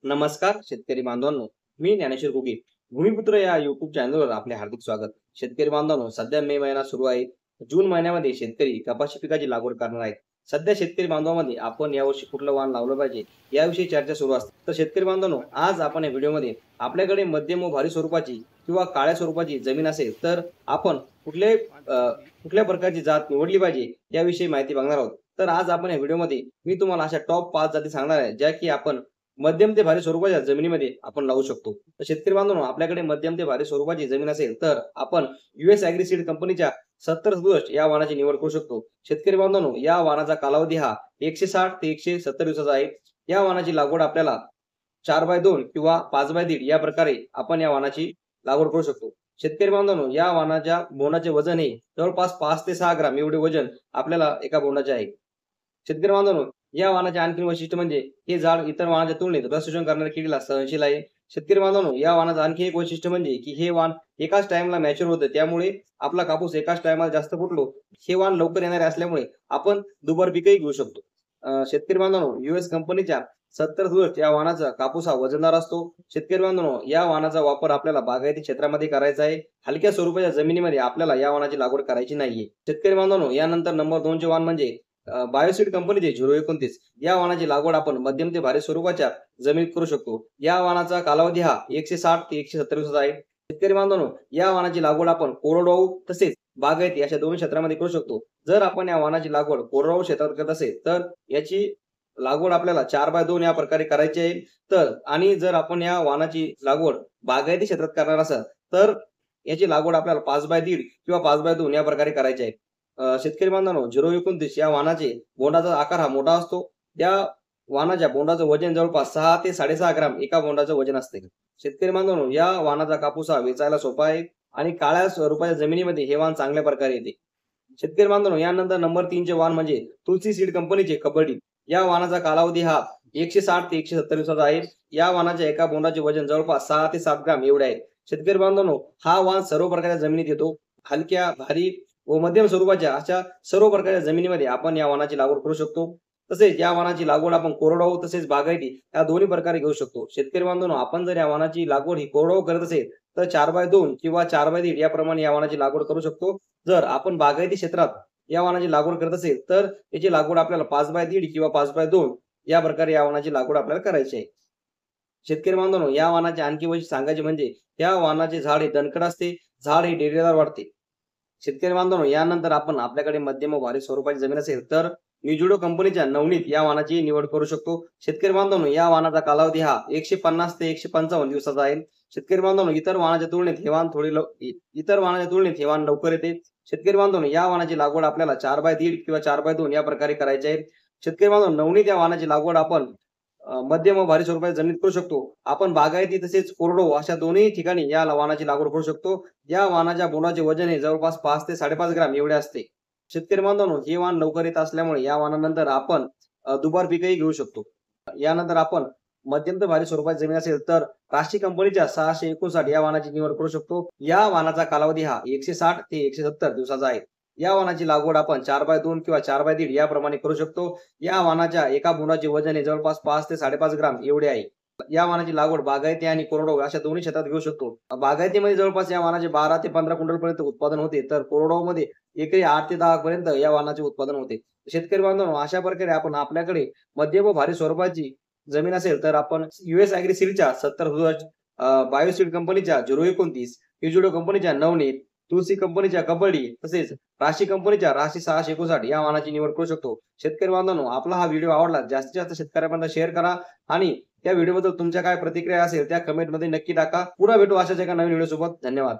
नमस्कार शेतकरी बांधवांनो, मी ज्ञानेश्वर घुगे. भूमिपुत्र या युट्यूब चॅनलवर आपले हार्दिक स्वागत. शेतकरी बांधवांनो, सध्या मे महिना सुरू आहे. जून महिन्यामध्ये शेतकरी कपाशी पिकाची लागवड करणार आहेत. सध्या शेतकरी बांधवांमध्ये आपण यावर्षी कुठलं वाण लावलं पाहिजे याविषयी चर्चा सुरू असते. तर शेतकरी बांधवांनो, आज आपण या व्हिडिओमध्ये आपल्याकडे मध्यम व भारी स्वरूपाची किंवा काळ्या स्वरूपाची जमीन असेल तर आपण कुठल्या प्रकारची जात निवडली पाहिजे याविषयी माहिती बघणार आहोत. तर आज आपण या व्हिडिओमध्ये मी तुम्हाला अशा टॉप 5 जाती सांगणार आहे ज्या की आपण मध्यम ते भारी स्वरूपाच्या जमिनीमध्ये आपण लावू शकतो. तर शेतकरी बांधवांनो, आपल्याकडे मध्यम ते भारी स्वरूपाची जमीन असेल तर आपण US ॲग्रीसीड कंपनीच्या 70 या वाणाची निवड करू शकतो. शेतकरी बांधवांनो, या वाणाचा कालावधी हा 160 ते 170 दिवसाचा आहे. या वाणाची लागवड आपल्याला 4x2 किंवा 5x1.5 या प्रकारे आपण या वाणाची लागवड करू शकतो. शेतकरी बांधवांनो, या वाणाच्या बोंडाचे वजन हे जवळपास 5 ते 6 ग्राम एवढे वजन आपल्याला एका बोंडाचे आहे. शेतकरी बांधवांनो, या वाणाचे आणखी वैशिष्ट्य म्हणजे हे झाड इतर वाणाच्या तुलनेत रस शोषण करणाऱ्या किडीला सहनशील आहे. शेतकरी बांधवांनो, या वाणाचं आणखी एक वैशिष्ट्य म्हणजे की हे वाण एकाच टाइमला मॅच्युअर होतं, त्यामुळे आपला कापूस एकाच टाइमला जास्त फुटलो. हे वाण लवकर येणारे असल्यामुळे आपण दुबार पीकही घेऊ शकतो. शेतकरी बांधवांनो, US कंपनीच्या 70 या वाणाचा कापूस हा वजनदार असतो. शेतकरी बांधवांनो, या वाणाचा वापर आपल्याला बागायती क्षेत्रामध्ये करायचा आहे. हलक्या स्वरूपाच्या जमिनीमध्ये आपल्याला या वाणाची लागवड करायची नाहीये. शेतकरी बांधवांनो, यानंतर नंबर 2 चे वाण म्हणजे बायोसीड कंपनीचे 029 या वाणाची लागवड आपण मध्यम ते भारी स्वरूपाच्या जमिनीत करू शकतो. या वाणाचा कालावधी हा 160 ते 170 दिवसाचा आहे. शेतकरी बांधवांनो, या वाणाची लागवड आपण कोरडवाहू तसेच बागायती अशा दोन क्षेत्रामध्ये करू शकतो. जर आपण या वाणाची लागवड कोरडवाहू क्षेत्रात करत असेल तर याची लागवड आपल्याला 4x2 या प्रकारे करायची आहे. तर आणि जर आपण या वाणाची लागवड बागायती क्षेत्रात करणार असाल तर याची लागवड आपल्याला 5x1.5 किंवा 5x2 या प्रकारे करायची आहे. शेतकरी बांधवांनो, 029 या वाणाचे बोंडाचा आकार हा मोठा असतो. त्या वाणाच्या बोंडाचं वजन जवळपास 6 ते 6.5 ग्राम एका बोंडाचं वजन असते. शेतकरी बांधवांनो, या वाणाचा कापूस हा वेचायला सोपा आहे आणि काळ्या स्वरूपाच्या जमिनीमध्ये हे वाण चांगल्या प्रकारे येते. शेतकरी बांधवांनो, यानंतर नंबर 3 चे वाण म्हणजे तुलसी सीड कंपनीचे कबड्डी. या वाणाचा कालावधी हा 160 ते 170 दिवसाचा आहे. या वाणाच्या एका बोंडाचे वजन जवळपास 6 ते 7 ग्राम एवढे आहे. शेतकरी बांधवांनो, हा वाण सर्व प्रकारच्या जमिनीत येतो. हलक्या, भारी व मध्यम स्वरूपाच्या अशा सर्व प्रकारच्या जमिनीमध्ये आपण या वाणाची लागवड करू शकतो. तसेच या वाणाची लागवड आपण कोरडवाहू तसेच बागायती या दोन्ही प्रकारे घेऊ शकतो. शेतकरी बांधवांनो, आपण जर या वाणाची लागवड ही कोरडवाहू करत असेल तर 4x2 किंवा 4x1.5 याप्रमाणे या वाणाची लागवड करू शकतो. जर आपण बागायती क्षेत्रात या वाणाची लागवड करत असेल तर याची लागवड आपल्याला 5x1.5 किंवा 5x2 या प्रकारे या वाणाची लागवड आपल्याला करायची आहे. शेतकरी बांधवांनो, या वाणाचे आणखी वैशिष्ट्य सांगायचे म्हणजे या वाणाचे झाड हे दणकट असते, झाड हे डेरेदार वाढते. शेतकरी बांधवांनो, यानंतर आपण आपल्याकडे मध्यम व भारी स्वरूपाची जमीन असेल तर मिजुडो कंपनीच्या नवनीत या वाणाची निवड करू शकतो. शेतकरी बांधवांनो, या वाणाचा कालावधी हा 150 ते 155 दिवसाचा आहे. शेतकरी बांधवांनो, इतर वाणाच्या तुलनेत हे वाण लवकर येते. शेतकरी बांधवांनो, या वाणाची लागवड आपल्याला 4x1.5 किंवा 4x2 या प्रकारे करायची आहे. शेतकरी बांधवांनो, नवनीत या वाणाची लागवड आपण मध्यम व भारी स्वरूपाच्या जमिनीत करू शकतो. आपण बागायती तसेच कोरडवाहू अशा दोन्ही ठिकाणी या वाणाची लागवड करू शकतो. या वाणाच्या बोंडाचे वजन हे जवळपास 5 ते 5.5 ग्राम एवढे असते. शेतकरी बांधवांनो, हे वाण लवकर येत असल्यामुळे या वाणानंतर आपण दुबार पीकही घेऊ शकतो. यानंतर आपण मध्यम ते भारी स्वरूपाची जमीन असेल तर राशी कंपनीच्या 659 या वाणाची निवड करू शकतो. या वाणाचा कालावधी हा 160 ते 170 दिवसाचा आहे. या वाणाची लागवड आपण 4x2 किंवा 4x1.5 याप्रमाणे करू शकतो. या वाणाच्या एका बोंडाचे वजन हे जवळपास 5 ते 5.5 ग्राम एवढे आहे. या वाणाची लागवड बागायती आणि कोरडवाहू अशा दोन्ही क्षेत्रात घेऊ शकतो. बागायतीमध्ये जवळपास या वाणाचे 12 ते 15 क्विंटल पर्यंत उत्पादन होते, तर कोरडवाहूमध्ये एकरी 8 ते 10 पर्यंत या वाणाचे उत्पादन होते. शेतकरी बांधवांनो, अशा प्रकारे आपण आपल्याकडे मध्यम व भारी स्वरूपाची जमीन असेल तर आपण US ॲग्रीसीडच्या 70 बायोसीड कंपनीच्या 029, इजुडो कंपनीच्या नवनीत, तुलसी कंपनीच्या कबड्डी तसेच राशी कंपनीच्या राशी 659 या वाणाची निवड करू शकतो. शेतकरी बांधवांनो, आपला हा व्हिडिओ आवडला जास्तीत जास्त शेतकऱ्यांपर्यंत शेअर करा आणि त्या व्हिडिओबद्दल तुमच्या काय प्रतिक्रिया असेल त्या कमेंटमध्ये नक्की टाका. पुन्हा भेटू अशाच एका नवीन व्हिडिओ सोबत. धन्यवाद.